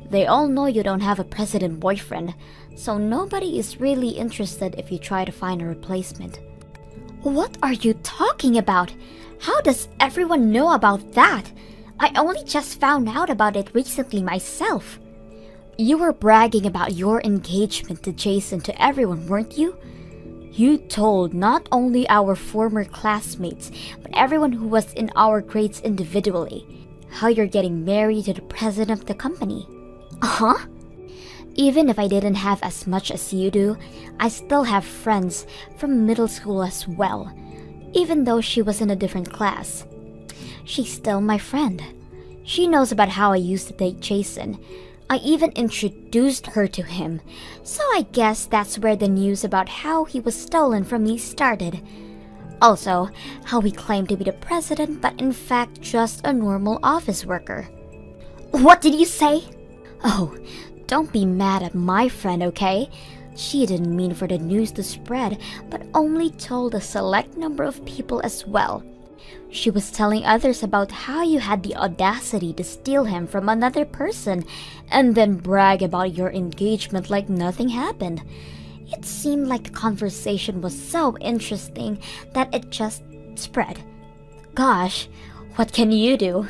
A: They all know you don't have a president boyfriend, so nobody is really interested if you try to find a replacement. What are you talking about? How does everyone know about that? I only just found out about it recently myself. You were bragging about your engagement to Jason to everyone, weren't you? You told not only our former classmates, but everyone who was in our grades individually, how you're getting married to the president of the company. Uh-huh. Even if I didn't have as much as you do, I still have friends from middle school as well. Even though she was in a different class, she's still my friend. She knows about how I used to date Jason. I even introduced her to him, so I guess that's where the news about how he was stolen from me started. Also, how he claimed to be the president but in fact just a normal office worker. What did you say? Oh, don't be mad at my friend, okay? She didn't mean for the news to spread, but only told a select number of people as well. She was telling others about how you had the audacity to steal him from another person and then brag about your engagement like nothing happened. It seemed like the conversation was so interesting that it just spread. Gosh, what can you do?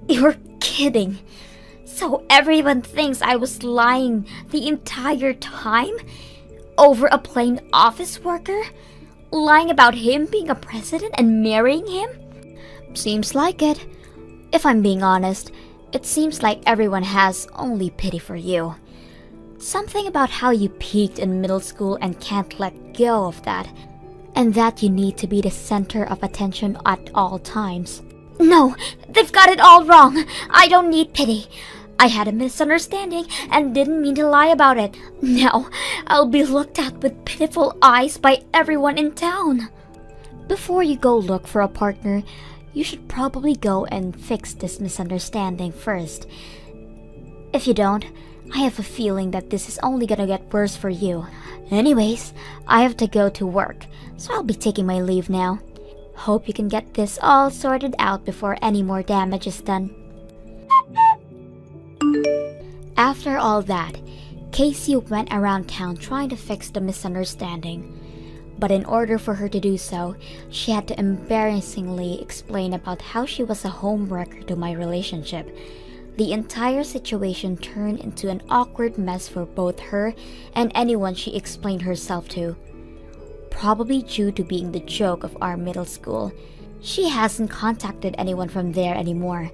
A: You're kidding. So everyone thinks I was lying the entire time? Over a plain office worker? Lying about him being a president and marrying him? Seems like it. If I'm being honest, it seems like everyone has only pity for you. Something about how you peaked in middle school and can't let go of that, and that you need to be the center of attention at all times. No, they've got it all wrong. I don't need pity. I had a misunderstanding and didn't mean to lie about it. Now, I'll be looked at with pitiful eyes by everyone in town. Before you go look for a partner, you should probably go and fix this misunderstanding first. If you don't, I have a feeling that this is only gonna get worse for you. Anyways, I have to go to work, so I'll be taking my leave now. Hope you can get this all sorted out before any more damage is done. After all that, Casey went around town trying to fix the misunderstanding. But in order for her to do so, she had to embarrassingly explain about how she was a homewrecker to my relationship. The entire situation turned into an awkward mess for both her and anyone she explained herself to. Probably due to being the joke of our middle school, she hasn't contacted anyone from there anymore.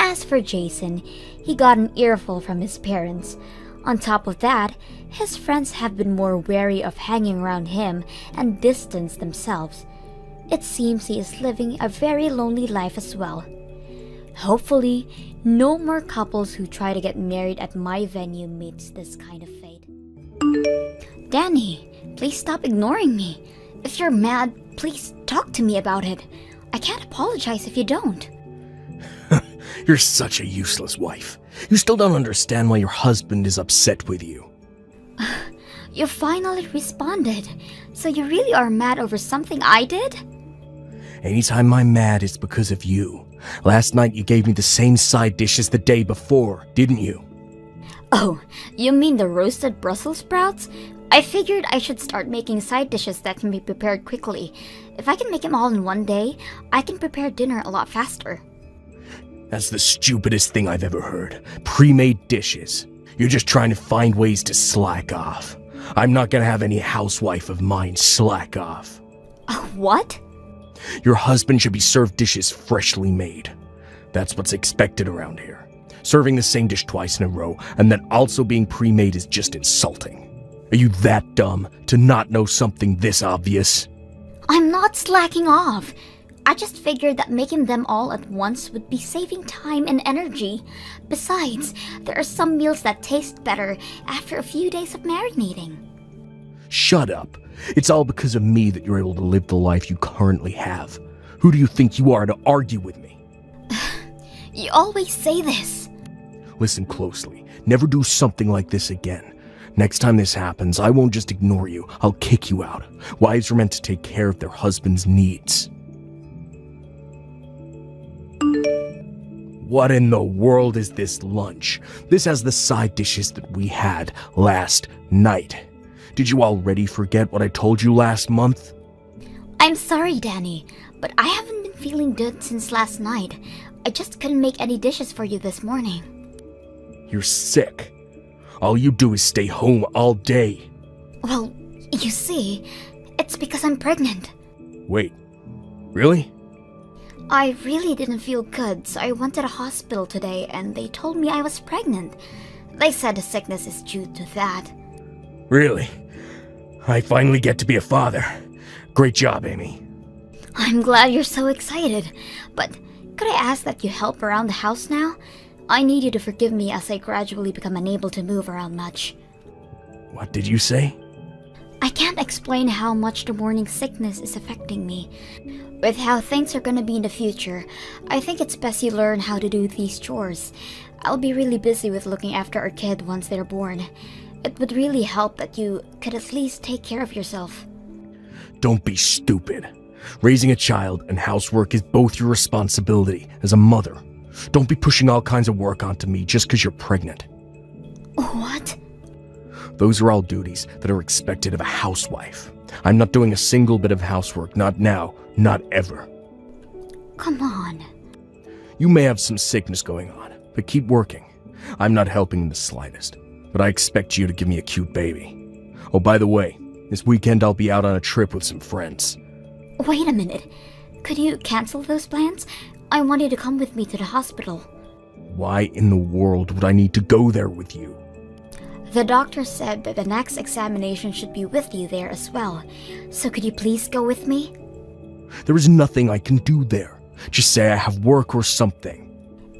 A: As for Jason, he got an earful from his parents. On top of that, his friends have been more wary of hanging around him and distanced themselves. It seems he is living a very lonely life as well. Hopefully, no more couples who try to get married at my venue meets this kind of fate. Danny, please stop ignoring me. If you're mad, please talk to me about it. I can't apologize if you don't.
C: You're such a useless wife. You still don't understand why your husband is upset with you.
A: You finally responded. So you really are mad over something I did?
C: Anytime I'm mad, it's because of you. Last night you gave me the same side dish as the day before, didn't you?
A: Oh, you mean the roasted Brussels sprouts? I figured I should start making side dishes that can be prepared quickly. If I can make them all in one day, I can prepare dinner a lot faster.
C: That's the stupidest thing I've ever heard. Pre-made dishes. You're just trying to find ways to slack off. I'm not gonna have any housewife of mine slack off.
A: What?
C: Your husband should be served dishes freshly made. That's what's expected around here. Serving the same dish twice in a row, and then also being pre-made is just insulting. Are you that dumb to not know something this obvious?
A: I'm not slacking off. I just figured that making them all at once would be saving time and energy. Besides, there are some meals that taste better after a few days of marinating.
C: Shut up. It's all because of me that you're able to live the life you currently have. Who do you think you are to argue with me?
A: You always say this.
C: Listen closely. Never do something like this again. Next time this happens, I won't just ignore you. I'll kick you out. Wives are meant to take care of their husband's needs. What in the world is this lunch? This has the side dishes that we had last night. Did you already forget what I told you last month?
A: I'm sorry, Danny, but I haven't been feeling good since last night. I just couldn't make any dishes for you this morning.
C: You're sick. All you do is stay home all day.
A: Well, you see, it's because I'm pregnant.
C: Wait, really?
A: I really didn't feel good, so I went to the hospital today and they told me I was pregnant. They said the sickness is due to that.
C: Really? I finally get to be a father. Great job, Amy.
A: I'm glad you're so excited, but could I ask that you help around the house now? I need you to forgive me as I gradually become unable to move around much.
C: What did you say?
A: I can't explain how much the morning sickness is affecting me. With how things are gonna be in the future, I think it's best you learn how to do these chores. I'll be really busy with looking after our kid once they're born. It would really help that you could at least take care of yourself.
C: Don't be stupid. Raising a child and housework is both your responsibility as a mother. Don't be pushing all kinds of work onto me just because you're pregnant.
A: What?
C: Those are all duties that are expected of a housewife. I'm not doing a single bit of housework, not now, not ever.
A: Come on.
C: You may have some sickness going on, but keep working. I'm not helping in the slightest, but I expect you to give me a cute baby. Oh, by the way, this weekend I'll be out on a trip with some friends.
A: Wait a minute. Could you cancel those plans? I want you to come with me to the hospital.
C: Why in the world would I need to go there with you?
A: The doctor said that the next examination should be with you there as well. So could you please go with me?
C: There is nothing I can do there. Just say I have work or something.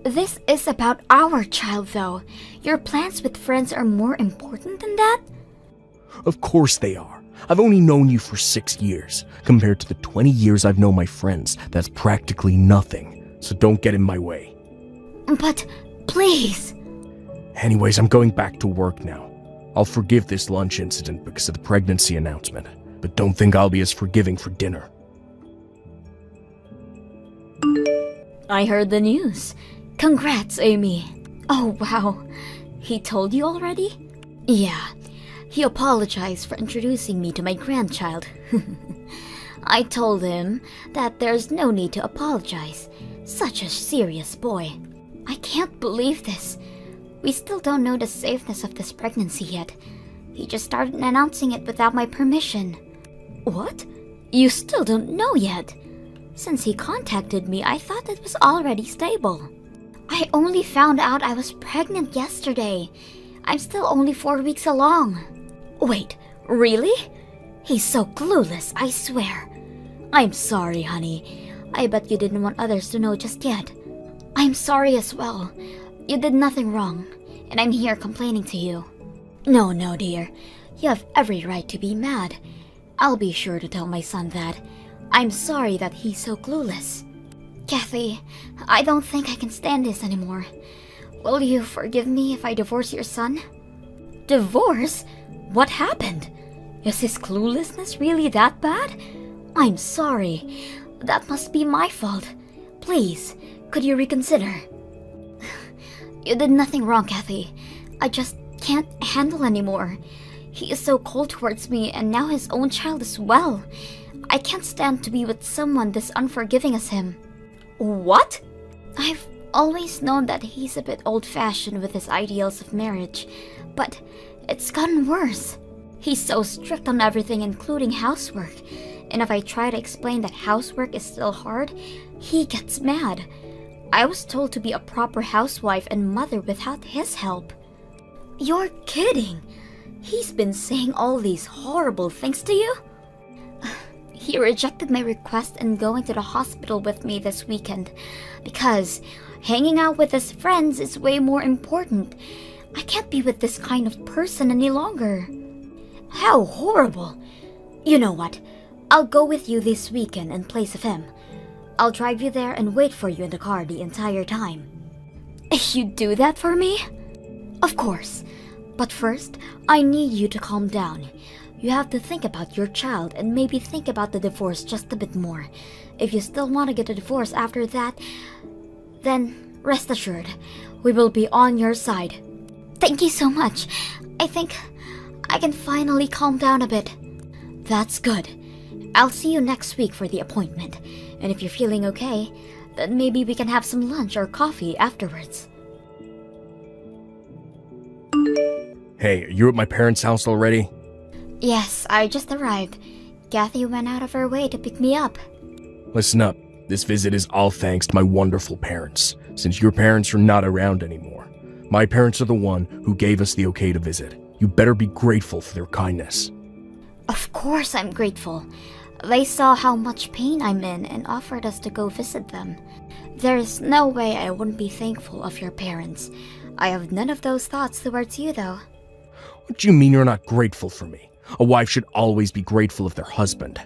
A: This is about our child, though. Your plans with friends are more important than that?
C: Of course they are. I've only known you for 6 years. Compared to the 20 years I've known my friends, that's practically nothing. So don't get in my way.
A: But, please.
C: Anyways, I'm going back to work now. I'll forgive this lunch incident because of the pregnancy announcement, but don't think I'll be as forgiving for dinner.
A: I heard the news. Congrats, Amy. Oh, wow. He told you already? Yeah. He apologized for introducing me to my grandchild. I told him that there's no need to apologize. Such a serious boy. I can't believe this. We still don't know the safeness of this pregnancy yet. He just started announcing it without my permission. What? You still don't know yet? Since he contacted me, I thought it was already stable. I only found out I was pregnant yesterday. I'm still only 4 weeks along. Wait, really? He's so clueless, I swear. I'm sorry, honey. I bet you didn't want others to know just yet. I'm sorry as well. You did nothing wrong, and I'm here complaining to you. No, dear. You have every right to be mad. I'll be sure to tell my son that. I'm sorry that he's so clueless. Kathy, I don't think I can stand this anymore. Will you forgive me if I divorce your son? Divorce? What happened? Is his cluelessness really that bad? I'm sorry. That must be my fault. Please, could you reconsider? You did nothing wrong, Kathy. I just can't handle anymore. He is so cold towards me, and now his own child as well. I can't stand to be with someone this unforgiving as him. What? I've always known that he's a bit old-fashioned with his ideals of marriage, but it's gotten worse. He's so strict on everything, including housework, and if I try to explain that housework is still hard, he gets mad. I was told to be a proper housewife and mother without his help. You're kidding! He's been saying all these horrible things to you? He rejected my request and going to the hospital with me this weekend because hanging out with his friends is way more important. I can't be with this kind of person any longer. How horrible! You know what? I'll go with you this weekend in place of him. I'll drive you there and wait for you in the car the entire time. You'd do that for me? Of course. But first, I need you to calm down. You have to think about your child and maybe think about the divorce just a bit more. If you still want to get a divorce after that, then rest assured, we will be on your side. Thank you so much. I think I can finally calm down a bit. That's good. I'll see you next week for the appointment. And if you're feeling okay, then maybe we can have some lunch or coffee afterwards.
C: Hey, are you at my parents' house already?
A: Yes, I just arrived. Kathy went out of her way to pick me up.
C: Listen up. This visit is all thanks to my wonderful parents, since your parents are not around anymore. My parents are the one who gave us the okay to visit. You better be grateful for their kindness.
A: Of course I'm grateful. They saw how much pain I'm in and offered us to go visit them. There is no way I wouldn't be thankful of your parents. I have none of those thoughts towards you, though.
C: What do you mean you're not grateful for me? A wife should always be grateful of their husband.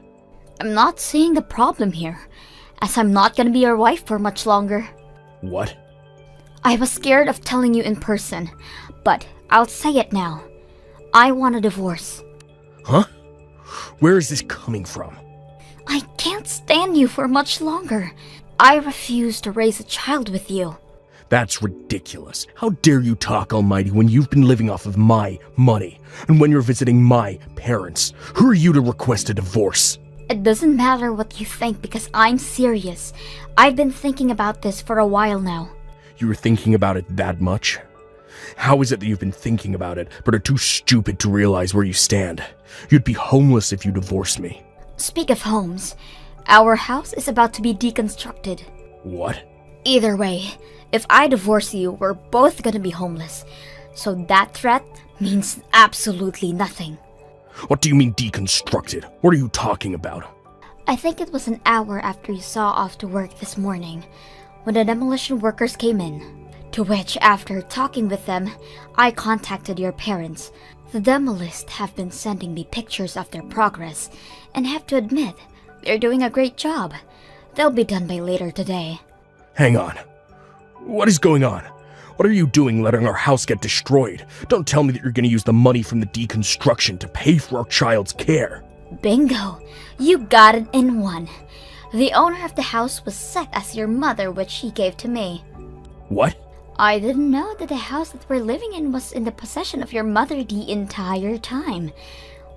A: I'm not seeing the problem here, as I'm not gonna be your wife for much longer.
C: What?
A: I was scared of telling you in person, but I'll say it now. I want a divorce.
C: Huh? Where is this coming from?
A: I can't stand you for much longer. I refuse to raise a child with you.
C: That's ridiculous. How dare you talk, Almighty, when you've been living off of my money, and when you're visiting my parents? Who are you to request a divorce?
A: It doesn't matter what you think because I'm serious. I've been thinking about this for a while now.
C: You were thinking about it that much? How is it that you've been thinking about it, but are too stupid to realize where you stand? You'd be homeless if you divorced me.
A: Speak of homes, our house is about to be deconstructed.
C: What?
A: Either way, if I divorce you, we're both gonna be homeless. So that threat means absolutely nothing.
C: What do you mean deconstructed? What are you talking about?
A: I think it was an hour after you saw off to work this morning, when the demolition workers came in. To which, after talking with them, I contacted your parents. The demolists have been sending me pictures of their progress, and have to admit, they're doing a great job. They'll be done by later today.
C: Hang on. What is going on? What are you doing letting our house get destroyed? Don't tell me that you're going to use the money from the deconstruction to pay for our child's care.
A: Bingo! You got it in one. The owner of the house was set as your mother, which she gave to me.
C: What?
A: I didn't know that the house that we're living in was in the possession of your mother the entire time.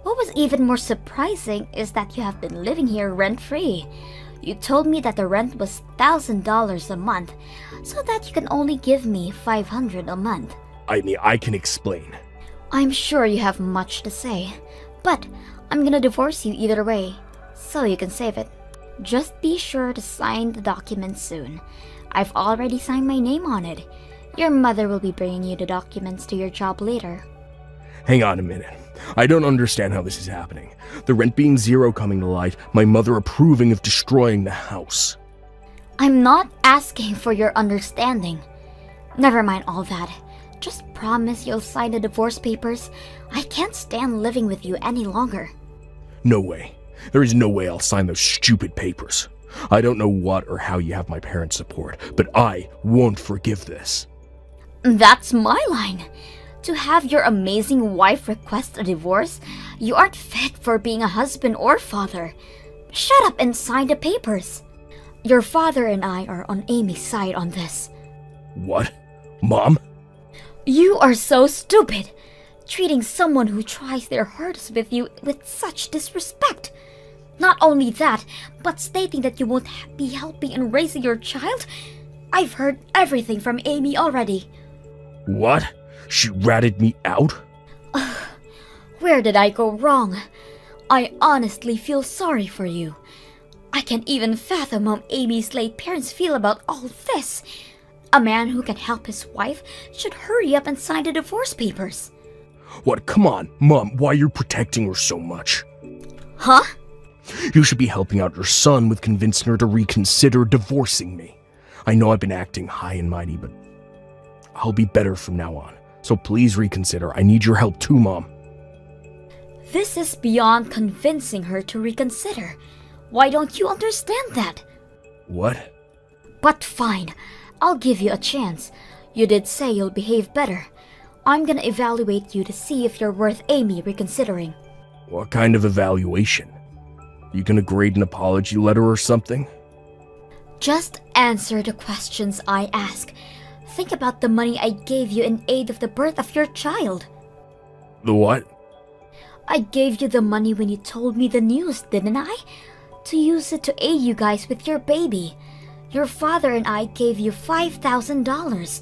A: What was even more surprising is that you have been living here rent-free. You told me that the rent was $1,000 a month, so that you can only give me $500 a month.
C: I mean, I can explain.
A: I'm sure you have much to say, but I'm gonna divorce you either way, so you can save it. Just be sure to sign the document soon. I've already signed my name on it. Your mother will be bringing you the documents to your job later.
C: Hang on a minute. I don't understand how this is happening. The rent being zero coming to light, my mother approving of destroying the house.
A: I'm not asking for your understanding. Never mind all that. Just promise you'll sign the divorce papers. I can't stand living with you any longer.
C: No way. There is no way I'll sign those stupid papers. I don't know what or how you have my parents' support, but I won't forgive this.
A: That's my line. To have your amazing wife request a divorce, you aren't fit for being a husband or father. Shut up and sign the papers. Your father and I are on Amy's side on this.
C: What? Mom?
A: You are so stupid, treating someone who tries their hardest with you with such disrespect. Not only that, but stating that you won't be helping in raising your child. I've heard everything from Amy already.
C: What? She ratted me out?
A: Where did I go wrong? I honestly feel sorry for you. I can't even fathom how Amy's late parents feel about all this. A man who can help his wife should hurry up and sign the divorce papers.
C: What? Come on, Mom, why are you protecting her so much?
A: Huh?
C: You should be helping out your son with convincing her to reconsider divorcing me. I know I've been acting high and mighty, but I'll be better from now on. So please reconsider. I need your help too, Mom.
A: This is beyond convincing her to reconsider. Why don't you understand that?
C: What?
A: But fine, I'll give you a chance. You did say you'll behave better. I'm gonna evaluate you to see if you're worth Amy reconsidering.
C: What kind of evaluation? You gonna grade an apology letter or something?
A: Just answer the questions I ask. Think about the money I gave you in aid of the birth of your child.
C: The what?
A: I gave you the money when you told me the news, didn't I? To use it to aid you guys with your baby. Your father and I gave you $5,000.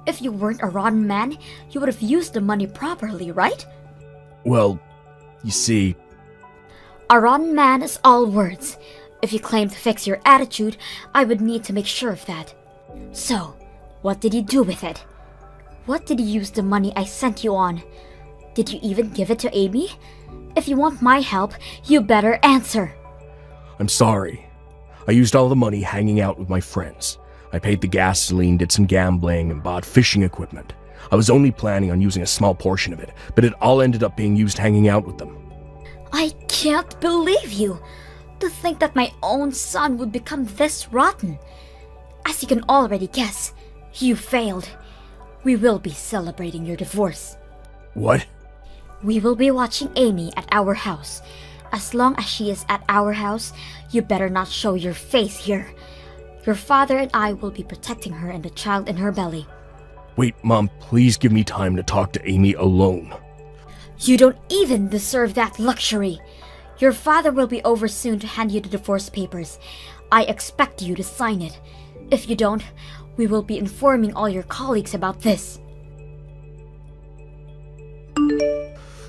A: If you weren't a rotten man, you would have used the money properly, right?
C: Well, you see...
A: A rotten man is all words. If you claim to fix your attitude, I would need to make sure of that. So, what did you do with it? What did you use the money I sent you on? Did you even give it to Amy? If you want my help, you better answer.
C: I'm sorry. I used all the money hanging out with my friends. I paid the gasoline, did some gambling, and bought fishing equipment. I was only planning on using a small portion of it, but it all ended up being used hanging out with them.
A: I can't believe you! To think that my own son would become this rotten. As you can already guess, you failed. We will be celebrating your divorce.
C: What?
A: We will be watching Amy at our house. As long as she is at our house, you better not show your face here. Your father and I will be protecting her and the child in her belly.
C: Wait, Mom, please give me time to talk to Amy alone.
A: You don't even deserve that luxury. Your father will be over soon to hand you the divorce papers. I expect you to sign it. If you don't, We will be informing all your colleagues about this.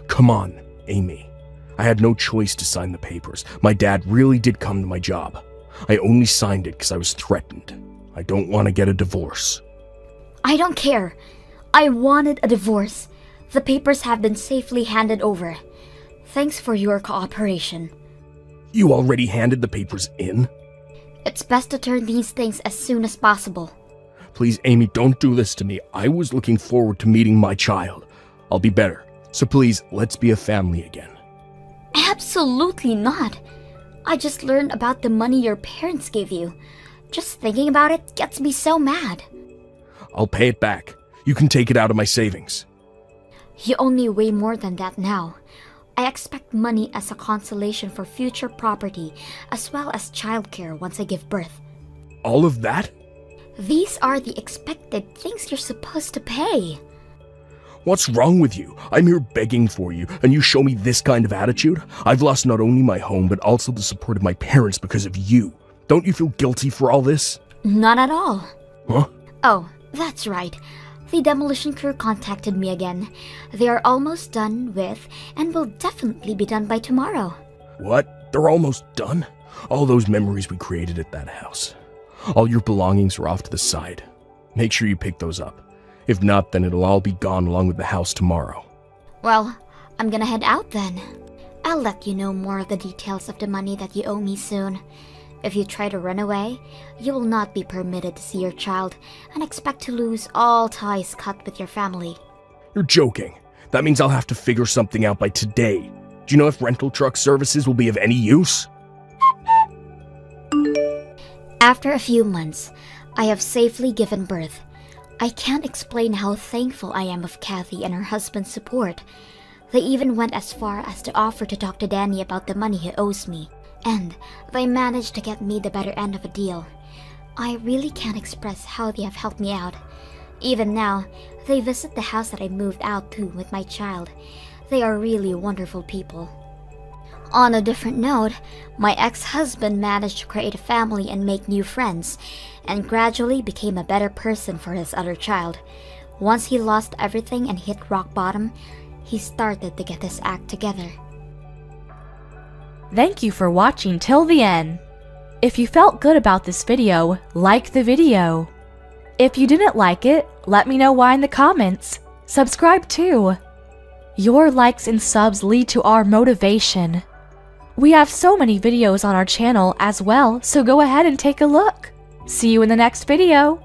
C: Come on, Amy. I had no choice to sign the papers. My dad really did come to my job. I only signed it because I was threatened. I don't want to get a divorce.
A: I don't care. I wanted a divorce. The papers have been safely handed over. Thanks for your cooperation.
C: You already handed the papers in?
A: It's best to turn these things as soon as possible.
C: Please, Amy, don't do this to me. I was looking forward to meeting my child. I'll be better. So please, let's be a family again.
A: Absolutely not. I just learned about the money your parents gave you. Just thinking about it gets me so mad.
C: I'll pay it back. You can take it out of my savings.
A: You owe me way more than that now. I expect money as a consolation for future property, as well as childcare once I give birth.
C: All of that?
A: These are the expected things you're supposed to pay.
C: What's wrong with you? I'm here begging for you, and you show me this kind of attitude? I've lost not only my home, but also the support of my parents because of you. Don't you feel guilty for all this?
A: Not at all.
C: Huh?
A: Oh, that's right. The demolition crew contacted me again. They are almost done with, and will definitely be done by tomorrow.
C: What? They're almost done? All those memories we created at that house. All your belongings are off to the side. Make sure you pick those up. If not, then it'll all be gone along with the house tomorrow.
A: Well, I'm gonna head out then. I'll let you know more of the details of the money that you owe me soon. If you try to run away, you will not be permitted to see your child and expect to lose all ties cut with your family.
C: You're joking. That means I'll have to figure something out by today. Do you know if rental truck services will be of any use?
A: After a few months, I have safely given birth. I can't explain how thankful I am of Kathy and her husband's support. They even went as far as to offer to talk to Danny about the money he owes me. And they managed to get me the better end of a deal. I really can't express how they have helped me out. Even now, they visit the house that I moved out to with my child. They are really wonderful people. On a different note, my ex-husband managed to create a family and make new friends, and gradually became a better person for his other child. Once he lost everything and hit rock bottom, he started to get his act together.
D: Thank you for watching till the end. If you felt good about this video, like the video. If you didn't like it, let me know why in the comments. Subscribe too. Your likes and subs lead to our motivation. We have so many videos on our channel as well, so go ahead and take a look. See you in the next video.